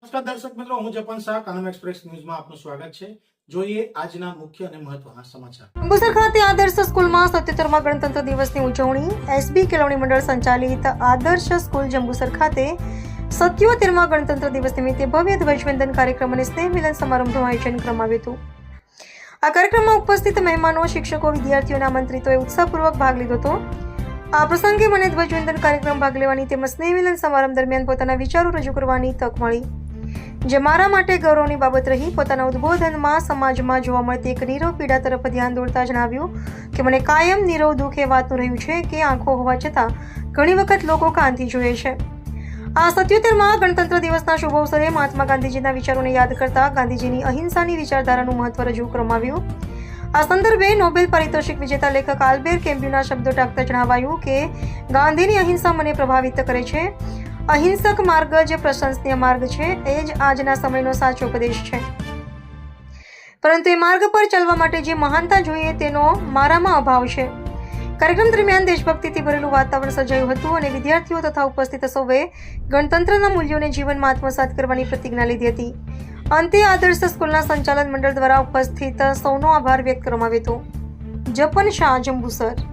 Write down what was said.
નમસ્કાર દર્શક મિત્રો, હું જપન શાહ, કાનમ એક્સપ્રેસ ન્યૂઝમાં આપનું સ્વાગત છે। જોઈએ આજના મુખ્ય અને મહત્વના સમાચાર। જંબુસર ખાતે આદર્શ સ્કૂલમાં 77મા ગણતંત્ર દિવસની ઉજવણી। એસબી કેળવણી મંડળ સંચાલિત આદર્શ સ્કૂલ જંબુસર ખાતે 77મા ગણતંત્ર દિવસ નિમિત્તે ભવ્ય ધ્વજવંદન કાર્યક્રમ અને સ્નેહ મિલન સમારંભનું આયોજન કરવામાં આવ્યું હતું। આ કાર્યક્રમમાં ઉપસ્થિત મહેમાનો, શિક્ષકો, વિદ્યાર્થીઓ અને આમંત્રિતોએ ઉત્સાહપૂર્વક ભાગ લીધો હતો। આ પ્રસંગે મને ધ્વજવંદન કાર્યક્રમ ભાગ લેવાની તેમજ સ્નેહ મિલન સમારંભ દરમિયાન પોતાના વિચારો રજૂ કરવાની તક મળી, જે મારા માટે ગૌરવની બાબત રહી। પોતાના ઉદ્બોધનમાં સમાજમાં જોવા મળતી એક નીરવ પીડા તરફ ધ્યાન દોરતા જણાવ્યું કે મને કાયમ નીરવ દુઃખ એ વાતનું રહ્યું છે કે આંખો હોવા છતાં ઘણી વખત લોકો કાનથી જોઈએ છે। આ 77મા ગણતંત્ર દિવસના શુભ અવસરે મહાત્મા ગાંધીજીના વિચારોને યાદ કરતા ગાંધીજીની અહિંસાની વિચારધારાનું મહત્વ રજૂ કરવામાં આવ્યું। આ સંદર્ભે નોબેલ પારિતોષિક વિજેતા લેખક આલ્બેર કેમ્બ્યુના શબ્દો ટાંકતા જણાવાયું કે ગાંધીની અહિંસા મને પ્રભાવિત કરે છે। અહિંસક માર્ગ જે પ્રશંસનીય માર્ગ છે, એ જ આજના સમયનો સાચો ઉપદેશ છે, પરંતુ એ માર્ગ પર ચાલવા માટે જે મહાનતા જોઈએ તેનો મારામાં અભાવ છે। કાર્યક્રમ દરમિયાન દેશભક્તિથી ભરેલું વાતાવરણ સર્જાયું હતું અને વિદ્યાર્થીઓ તથા ઉપસ્થિત સૌએ ગણતંત્રના મૂલ્યોને જીવનમાં આત્મસાત કરવાની પ્રતિજ્ઞા લીધી હતી। અંતે આદર્શ સ્કૂલના સંચાલન મંડળ દ્વારા ઉપસ્થિત સૌનો આભાર વ્યક્ત કરવામાં આવ્યો હતો। જપન શાહ, જંબુસર।